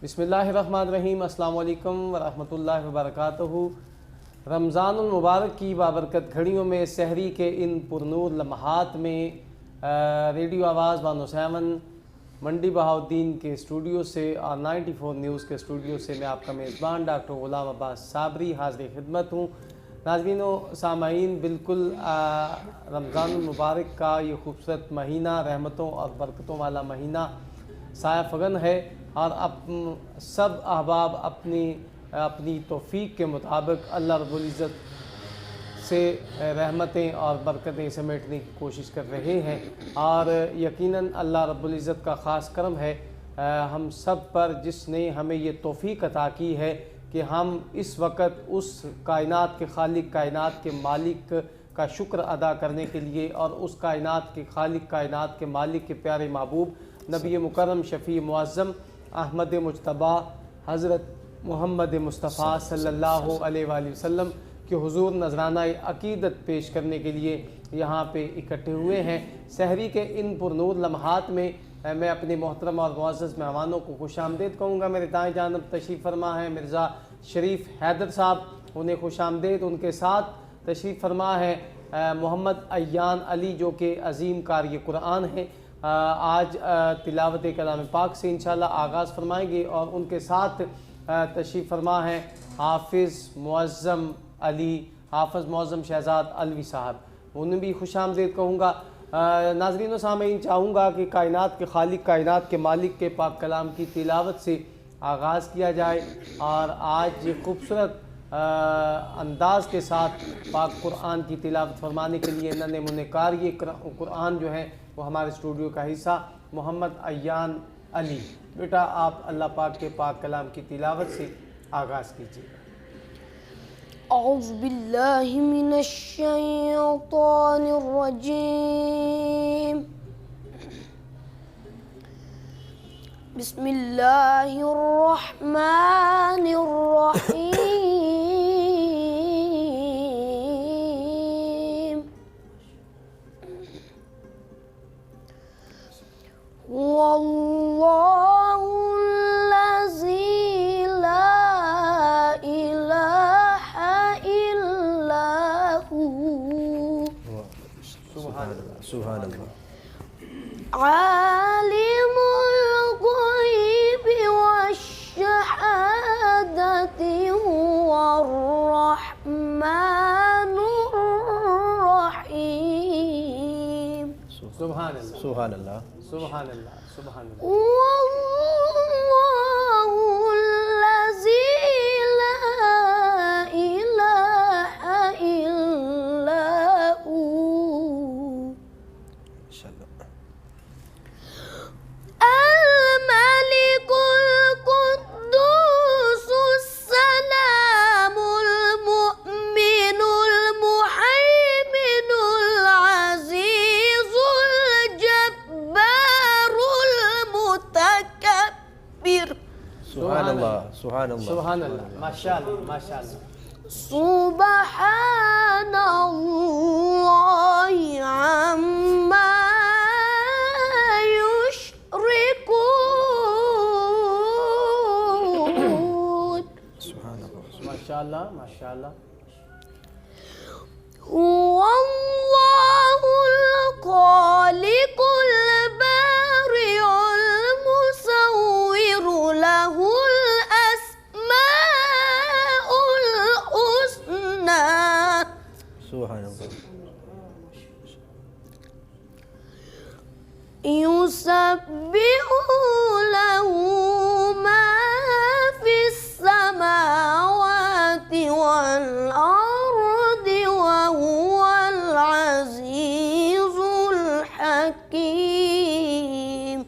बिस्मिल्लाहिर्रहमानिर्रहीम। अस्सलाम वालेकुम वरहमतुल्लाहि वबरकातुहू। रमज़ानुल मुबारक की बाबरकत घड़ियों में सहरी के इन पुरनूर लम्हात में रेडियो आवाज़ 107 मंडी बहाउद्दीन के स्टूडियो से और 94 न्यूज़ के स्टूडियो से मैं आपका मेज़बान डॉक्टर ग़ुलाम अब्बास साबरी हाज़िर खिदमत हूँ। नाज़रीन व सामाईन, बिल्कुल रमज़ानुल मुबारक का ये खूबसूरत महीना, रहमतों और बरकतों वाला महीना साया फगन है और अब सब अहबाब अपनी अपनी तौफ़ीक़ के मुताबिक अल्लाह रब्बुल इज़्ज़त से रहमतें और बरकतें समेटने की कोशिश कर रहे हैं और यकीनन अल्लाह रब्बुल इज़्ज़त का ख़ास करम है हम सब पर, जिसने हमें ये तौफ़ीक़ अता की है कि हम इस वक्त उस कायनात के खालिक, कायनात के मालिक का शुक्र अदा करने के लिए और उस कायनात के खालिक, कायनात के मालिक के प्यारे महबूब नबी मुकर्रम शफ़ी मुअज़्ज़म अहमद मुज्तबा हज़रत मोहम्मद मुस्तफ़ा सल्लल्लाहु अलैहि वसल्लम के हुज़ूर नजराना अक़ीदत पेश करने के लिए यहाँ पे इकट्ठे हुए हैं। सहरी के इन पुरनूर लम्हात में मैं अपने मोहतरम और मुअज़्ज़ज़ मेहमानों को खुशामदीद कहूँगा। मेरे दाएँ जानब तशरीफ़ फरमा है मिर्ज़ा शरीफ हैदर साहब, उन्हें खुशामदीद। उनके साथ तशरीफ़ फरमा है मोहम्मद अय्यान अली, जो कि अज़ीम कारी कुरान हैं। आज तिलावत कलाम पाक से इंशाअल्लाह आगाज़ फरमाएंगे और उनके साथ तशरीफ़ फरमा है हाफिज़ मुअज़्ज़म अली, हाफिज़ मुअज़्ज़म शहज़ाद अलवी साहब, उन्हें भी खुशामदीद कहूँगा। नाज़रीन व सामीन, चाहूँगा कि कायनात के खालिक, कायनात के मालिक के पाक कलाम की तिलावत से आगाज़ किया जाए और आज ये खूबसूरत अंदाज़ के साथ पाक कुरान की तिलावत फरमाने के लिए नन्हे मुन्ने कारी कुरान जो है वो हमारे स्टूडियो का हिस्सा मोहम्मद अय्यान अली, बेटा आप अल्लाह पाक के पाक कलाम की तिलावत से आगाज़ कीजिए। औज़ु बिल्लाहि मिनश शैतानिर रजीम। बिस्मिल्लाहिर रहमानिर रहीम। वल्लाहुल्लज़ी ला इलाहा इल्ला हू। सुभान अल्लाह। आलिमुल ग़ैबि वश्शहादति हुवर रहमानुर रहीम। सुभान अल्लाह, सुभान अल्लाह, सुभान अल्लाह, सुभान अल्लाह। वल्लाहुल्लज़ी ला इलाहा इल्ला हू। अल-मलिकुल कुद्दूसुस सलामुल मुअ्मिनुल मुहैमिनुल अज़ीज़ुल जब्बारुल मुतकब्बिर। सुभान अल्लाह, सुभान अल्लाह, सुभान अल्लाह, माशाअल्लाह, माशाअल्लाह। सुब्हानल्लाहि अम्मा युश्रिकून। माशाअल्लाह, माशाअल्लाह। हुवल्लाहुल खालिकुल बारिउल मुसव्विरु लहुल अस्माउल हुस्ना। सुभान अल्लाह। युसब्बिहु लहू मा फिस समावाति वल अर्दि व हुवल अज़ीज़ुल हकीम।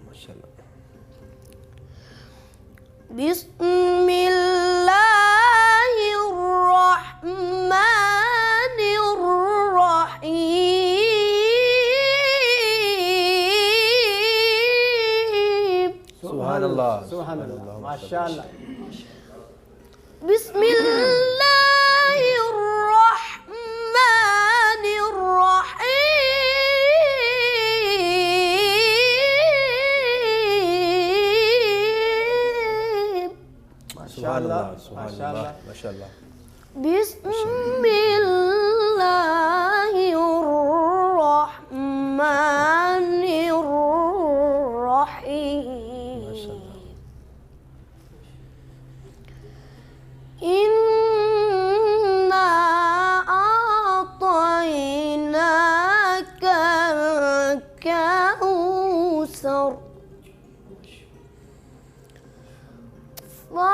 माशाअल्लाह। बिस्मिल्लाहिर रहमानिर रहीम। सुभान अल्लाह, सुभान अल्लाह, माशाअल्लाह। बिस्मिल्लाहिर रहमानिर रहीम। माशाअल्लाह, सुभानअल्लाह, माशाअल्लाह। बिस्मिल्लाहिर्रहमानिर्रहीम। इन्ना आतैनाकल कौसर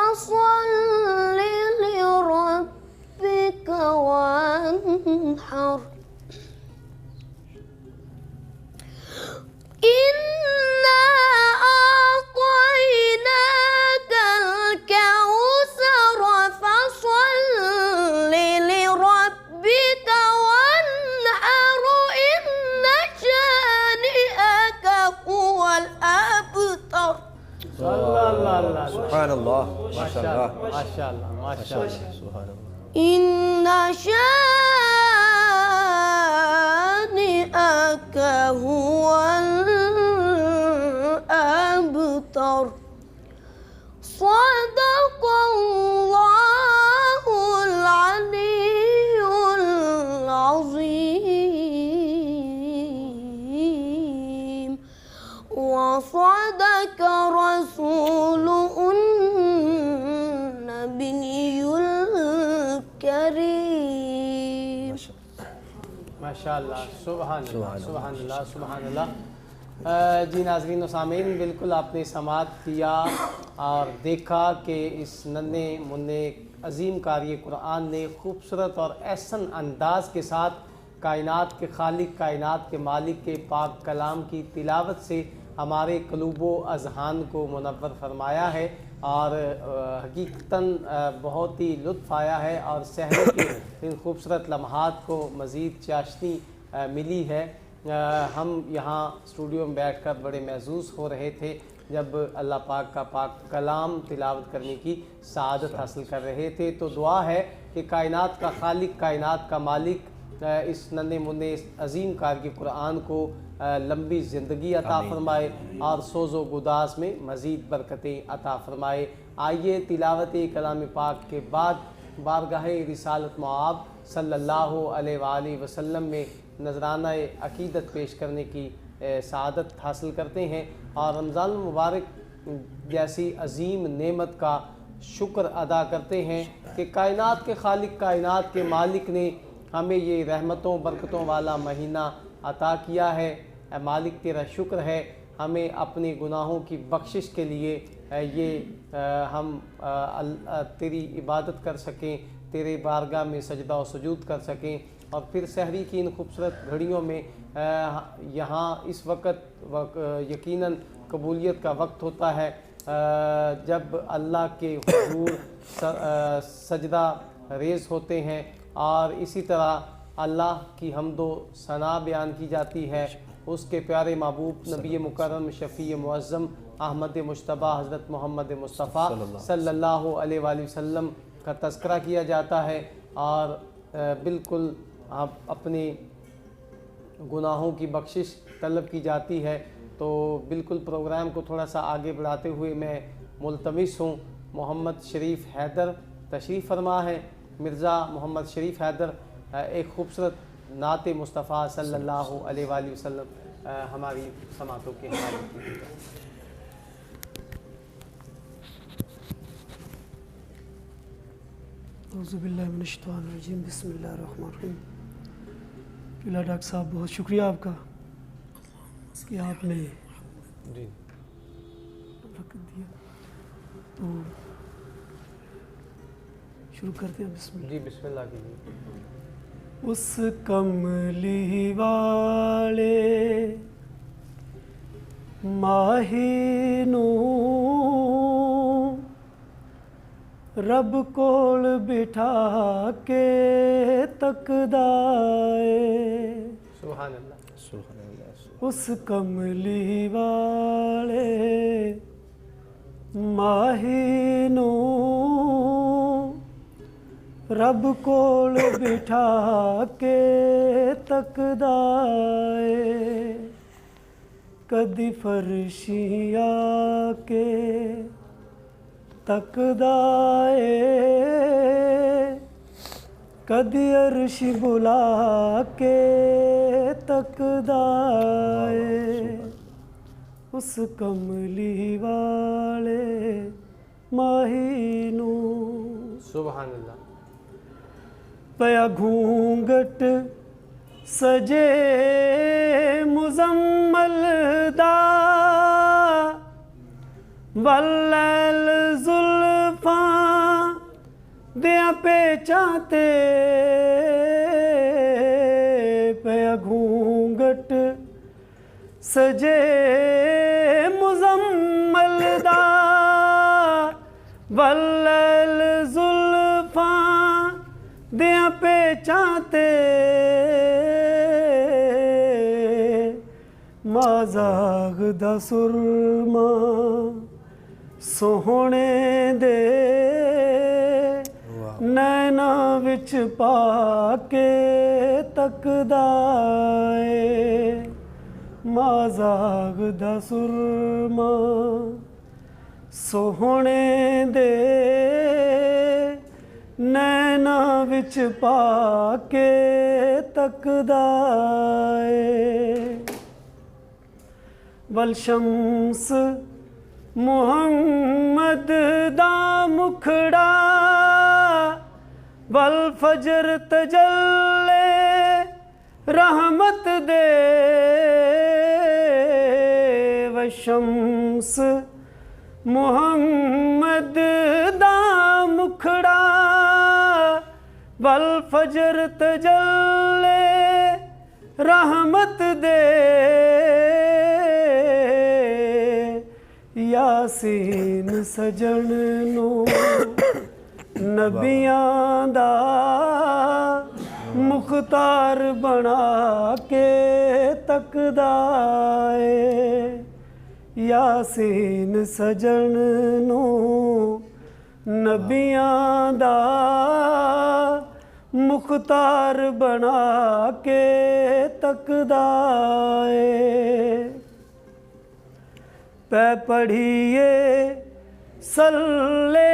फसल्लि लिरब्बिका वन्हर। इन्ना आतैनाकल कौसर फसल्लि लिरब्बिका वन्हर। इन्ना शानिअका हुवल अबतर। सुभानअल्लाह, माशाअल्लाह, माशाअल्लाह, माशाअल्लाह। सुभानअल्लाह। इन्ना शानिअका हुवल अबतर। सदक़ल्लाहुल अलियुल अज़ीम व सदक़ रसूलुहुन नबियुल करीम। माशाअल्लाह, सुभानअल्लाह, सुभानअल्लाह, सुभानअल्लाह। जी नाज़रीन व सामीन, बिल्कुल आपने समाअत किया और देखा कि इस नन्हे मुन्ने अजीम कारी कुरान ने खूबसूरत और एहसन अंदाज के साथ कायनात के खालिक, कायनात के मालिक के पाक कलाम की तिलावत से हमारे क़ुलूब व अज़हान को मुनव्वर फरमाया है और हकीकतन बहुत ही लुत्फ़ आया है और सहर के इन खूबसूरत लम्हात को मज़ीद चाशनी मिली है। हम यहाँ स्टूडियो में बैठकर बड़े महसूस हो रहे थे जब अल्लाह पाक का पाक कलाम तिलावत करने की सआदत हासिल कर रहे थे। तो दुआ है कि कायनात का खालिक, कायनात का मालिक इस नन्हे मुन्ने इस अजीम कार के कुरान को लंबी ज़िंदगी अता फ़रमाए और सोज़ो गुदास में मज़ीद बरकतें अता फ़रमाए। आइए तिलावत कलाम पाक के बाद बारगाह रिसालत मआब सल्लल्लाहु अलैहि वसल्लम में नजराना अक़ीदत पेश करने की सआदत हासिल करते हैं और रमज़ान मुबारक जैसी अजीम नेमत का शुक्र अदा करते हैं कि कायनात के खालिक, कायनात के मालिक ने हमें ये रहमतों बरकतों वाला महीना अता किया है। मालिक तेरा शुक्र है, हमें अपने गुनाहों की बख्शिश के लिए ये हम तेरी इबादत कर सकें, तेरे बारगाह में सजदा और सुजूद कर सकें। और फिर सहरी की इन खूबसूरत घड़ियों में यहाँ इस वक्त यकीनन कबूलियत का वक्त होता है जब अल्लाह के हुजूर सजदा रेज़ होते हैं और इसी तरह अल्लाह की हम्दो सना बयान की जाती है। उसके प्यारे महबूब नबी मुकर्रम शफ़ी मुअज़्ज़म अहमद मुश्तबा हज़रत मोहम्मद मुस्तफ़ा सल्लल्लाहु अलैहि वसल्लम का तज़किरा किया जाता है और बिल्कुल आप अपने गुनाहों की बख्शिश तलब की जाती है। तो बिल्कुल प्रोग्राम को थोड़ा सा आगे बढ़ाते हुए मैं मुल्तमिस हूँ मोहम्मद शरीफ हैदर तशरीफ़ फरमा है। मिर्ज़ा मोहम्मद शरीफ हैदर एक खूबसूरत नात मुस्तफ़ा सल्लल्लाहु अलैहि वसल्लम हमारी समातों के हवाले कीजिएगा। औज़ुबिल्लाहिमिनश्शैतानिर्रजीम, बिस्मिल्लाहिर्रहमानिर्रहीम। फिलहाल डॉक्टर साहब बहुत शुक्रिया आपका कि आपने जी वक्त दिया। तो शुरू करते हैं। बिस्मिल्लाह। जी बिस्मिल्लाह कीजिए। उस कमली वाले माहिनू रब कोल बिठा के तकदाए। सुभान अल्लाह, सुभान अल्लाह। उस कमली वाले माहिनू रब कोल बिठा के तकदाए। कदी फरशिया के तकदा ए कदी अर्श बुला के तकदा ए उस कमली वाले माही नू सुभान अल्लाह। पया घूंघट सजे मुजम्मल दा वल्लैल जुल्फां दिया पेचां ते पया घूंघट सजे मुजम्मल दा वल्लैल जुल्फां दिया पेचां ते माज़ाग दा सुरमा सोहणे दे नैना विच पाके तकदा ए माज़ाग दा सुरमा सोहणे दे नैना विच पाके तकदा ए वल शम्स मुहम्मद दा मुखड़ा वल फजर तजल्ले रहमत दे व शम्स मुहम्मद दा मुखड़ा वल फजर तजल्ले रहमत दे यासीन सजन नू नबियां दा मुख्तार बना के तकदा ए यासीन सजन नू नबियां दा मुख्तार बना के तकदा ए पै पढ़िए सल्ले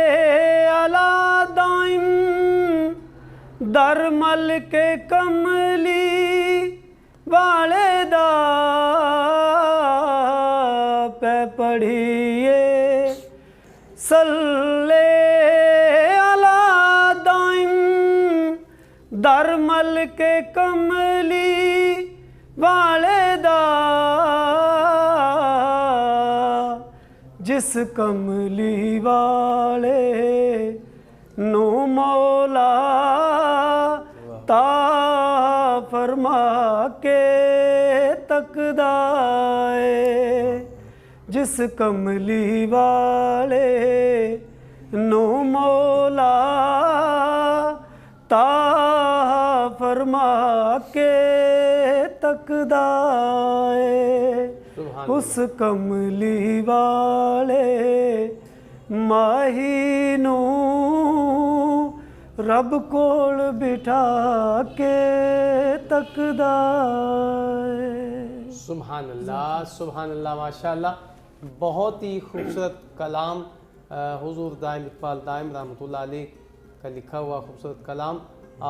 अला दाइम दर मल के कमली वाले दा पै पढ़िए सल्ले अला दाइम दर मल के कमली वाले दा जिस कमली वाले नो मौला ता फरमा के तकदा ए जिस कमली वाले नो मौला ता फरमा के तकदा ए उस कमली वाले माही नू रब कोल बिठा के तकदा ए सुभान अल्लाह माशाअल्लाह। बहुत ही खूबसूरत कलाम हुजूर दाइम इकबाल दाइम रहमतुल्लाह अलैह का लिखा हुआ खूबसूरत कलाम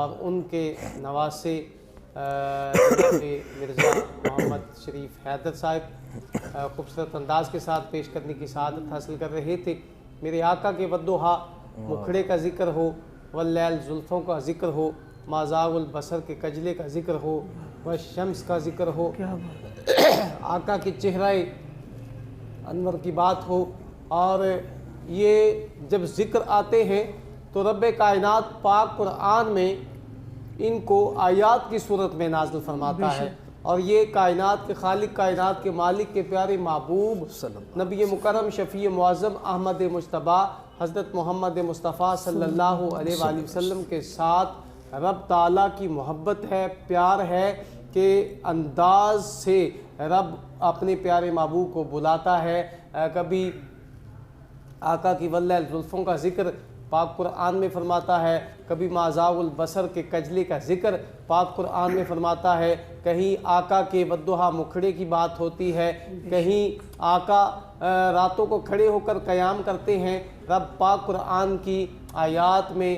और उनके नवासे मिर्ज़ा मोहम्मद शरीफ हैदर साहब खूबसूरत अंदाज के साथ पेश करने की सआदत हासिल कर रहे थे। मेरे आका के वद्दोहा मुखड़े का ज़िक्र हो, वल्लैल जुल्फ़ों का ज़िक्र हो, माज़ागुल बसर के कजले का ज़िक्र हो, व शम्स का ज़िक्र हो, आका के चेहरे अनवर की बात हो। और ये जब ज़िक्र आते हैं तो रब्बे कायनात पाक कुरान में इनको आयात की सूरत में नाज़िल फरमाता है और ये कायनात के खालिक, कायनात के मालिक के प्यारे महबूब नबी मुकर्रम शफ़ी मुअज़्ज़म अहमद मुज्तबा हज़रत मोहम्मद मुस्तफ़ा सल्लल्लाहु अलैहि वसल्लम के साथ रब ताला की मोहब्बत है, प्यार है कि अंदाज से रब अपने प्यारे महबूब को बुलाता है। कभी आका की वल्लैल जुल्फ़ों का ज़िक्र पाक कुरान में फरमाता है, कभी माज़ाउल बसर के कजले का जिक्र पाक कुरान में फरमाता है, कहीं आका के वद्दुहा मुखड़े की बात होती है, कहीं आका रातों को खड़े होकर क़याम करते हैं। रब पाक कुरान की आयात में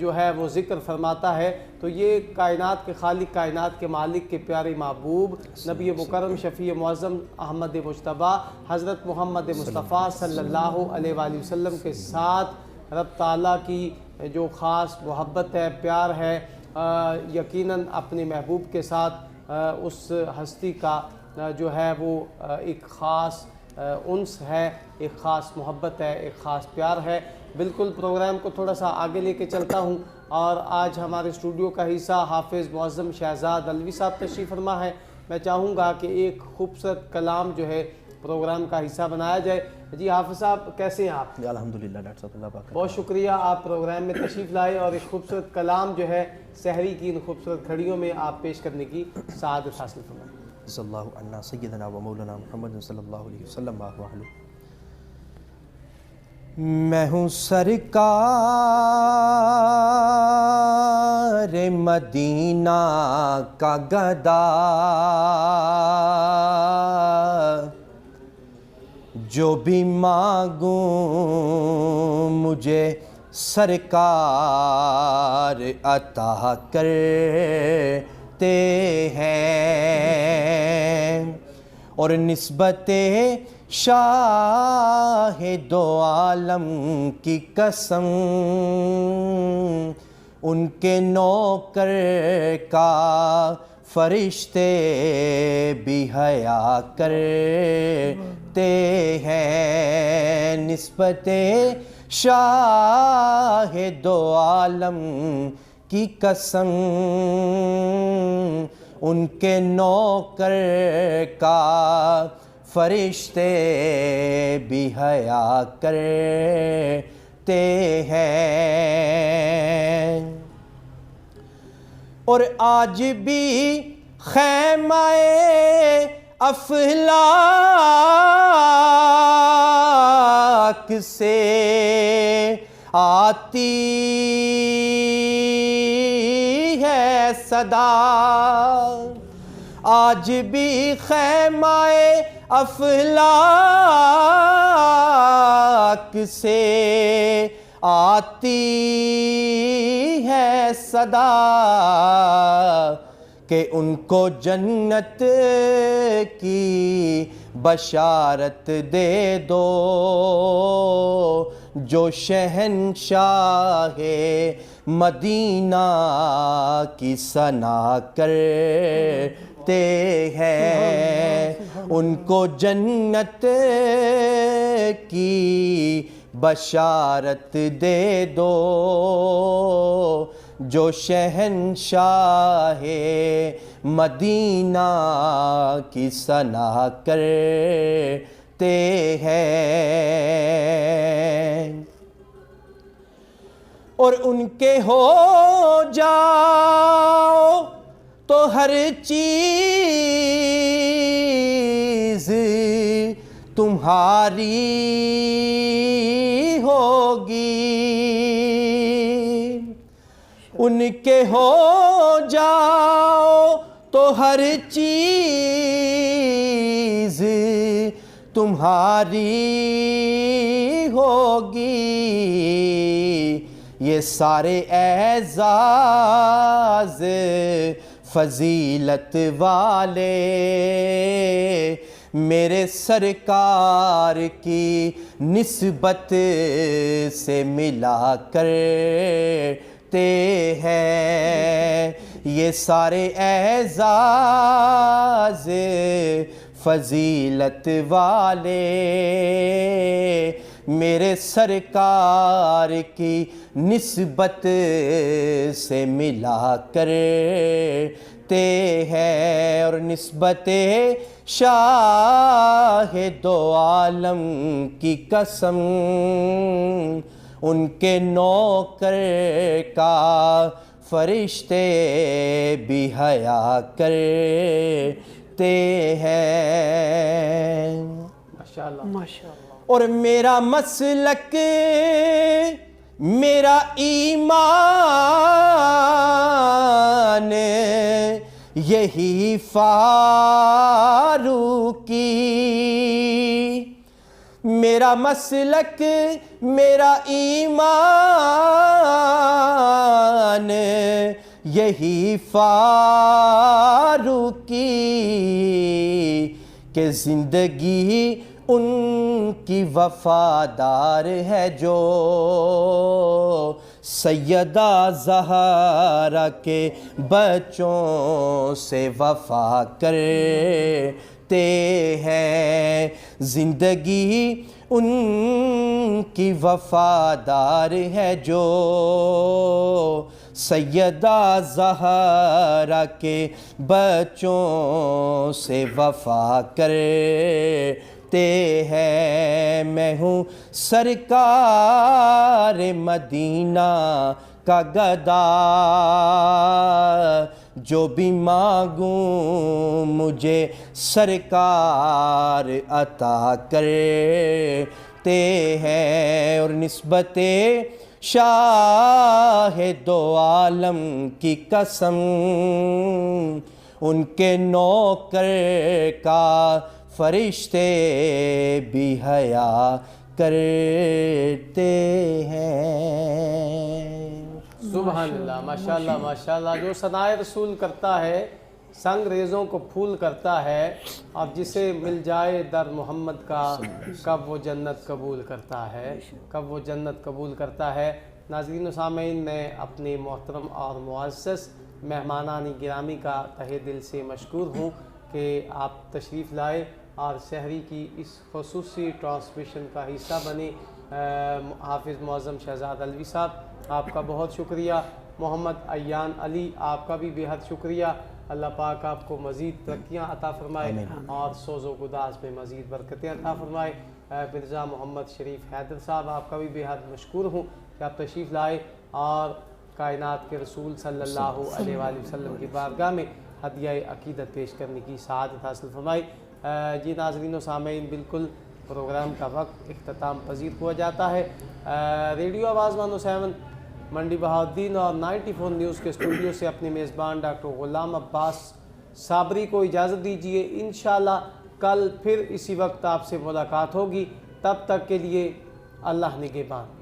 जो है वो ज़िक्र फरमाता है। तो ये कायनात के खालिक, कायनात के मालिक के प्यारे महबूब नबी मुकरम शफ़ी मुअज़्ज़म अहमद मुज्तबा हज़रत मोहम्मद मुस्तफ़ा सल्लल्लाहु अलैहि वसल्लम के साथ रब ताला की जो ख़ास मोहब्बत है, प्यार है, यकीनन अपने महबूब के साथ उस हस्ती का जो है वो एक ख़ास उन्स है, एक ख़ास मोहब्बत है, एक ख़ास प्यार है। बिल्कुल प्रोग्राम को थोड़ा सा आगे लेके चलता हूँ और आज हमारे स्टूडियो का हिस्सा हाफिज़ मुअज़्ज़म शहज़ाद अलवी साहब तशरीफ़ फरमा है। मैं चाहूँगा कि एक खूबसूरत कलाम जो है प्रोग्राम का हिस्सा बनाया जाए। जी हाफिज़ साहब, कैसे हैं आप? अल्हम्दुलिल्लाह डॉक्टर साहब, अल्लाह पाक। बहुत शुक्रिया, आप प्रोग्राम में तशरीफ़ लाए और एक खूबसूरत कलाम जो है सहरी की इन खूबसूरत घड़ियों में आप पेश करने की सआदत हासिल फरमाएं। सल्लल्लाहु अन्ना सय्यदना व मौलाना मुहम्मद सल्लल्लाहु अलैहि वसल्लम। मैं हूँ सरकार मदीना का गदा, जो भी मांगूं मुझे सरकार अता करते हैं। और निस्बते शाह दो आलम की कसम, उनके नौकर का फरिश्ते भी हया करते हैं। निस्बते शाह दो आलम की कसम, उनके नौकर का फरिश्ते भी हया करते हैं। और आज भी खैमाए अफलाक से आती है सदा, आज भी खैमाए अफलाक से आती है सदा, कि उनको जन्नत की बशारत दे दो, जो शहंशाहे मदीना की सना करते हैं। उनको जन्नत की बशारत दे दो, जो शहंशाहे मदीना की सना करते हैं। और उनके हो जाओ तो हर चीज तुम्हारी होगी, उनके हो जाओ तो हर चीज तुम्हारी होगी। ये सारे एजाज फजीलत वाले मेरे सरकार की निस्बत से मिला करते हैं। ये सारे एजाज फजीलत वाले मेरे सरकार की निस्बत से मिला करते हैं। और निस्बते शाह दो आलम की कसम, उनके नौकर का फरिश्ते भी हया करते हैं। माशाअल्लाह। माशाअल्लाह। और मेरा मसलक मेरा ईमान यही फारूकी, मेरा मसलक मेरा ईमान यही फारूकी, कि ज़िंदगी उनकी वफ़ादार है जो सैयदा ज़हरा के बच्चों से वफ़ा करते हैं। ज़िंदगी उनकी वफ़ादार है जो सैयदा ज़हरा के बच्चों से वफ़ा करते हैं। मैं हूँ सरकार मदीना का गदा, जो भी मांगूं मुझे सरकार अता करते हैं। और निस्बते शाह दो आलम की कसम, उनके नौकर का फरिश्ते भी हया करते हैं। सुबहानल्लाह, माशाल्लाह माशाल्लाह। जो सनाए रसूल करता है, संग रेज़ों को फूल करता है, अब जिसे मिल जाए दर मोहम्मद का, कब वो जन्नत कबूल करता है, कब वो जन्नत कबूल करता है। नाज़रीन व सामीन, मैं अपने मोहतरम और मुअज़्ज़ज़ मेहमानानी गिरामी का तहे दिल से मशकूर हूँ कि आप तशरीफ़ लाए और शहरी की इस ख़ुसूसी ट्रांसमिशन का हिस्सा बने। हाफिज़ मुअज़्ज़म शहज़ाद अलवी साहब, आपका बहुत शुक्रिया। मोहम्मद अयान अली, आपका भी बेहद शुक्रिया। अल्लाह पाक आपको मज़ीद तरक्कियाँ अता फ़रमाए और सोज़ो गुदास में मज़ीद बरकतें अता फ़रमाए। मिर्ज़ा मोहम्मद शरीफ हैदर साहब, आपका भी बेहद मशकूर हूँ कि आप तशरीफ़ लाए और कायनात के रसूल सल्लल्लाहु अलैहि वसल्लम की बारगाह में हदिया अक़ीदत पेश करने की सआदत हासिल फरमाई। जी नाज़रीन व सामीन, बिल्कुल प्रोग्राम का वक्त इख्तिताम पजीर हुआ जाता है। रेडियो आवाज़ 107 मंडी बहाउद्दीन और 94 न्यूज़ के स्टूडियो से अपने मेज़बान डॉक्टर ग़ुलाम अब्बास साबरी को इजाज़त दीजिए। इंशाअल्लाह कल फिर इसी वक्त आपसे मुलाकात होगी। तब तक के लिए अल्लाह निगहबान।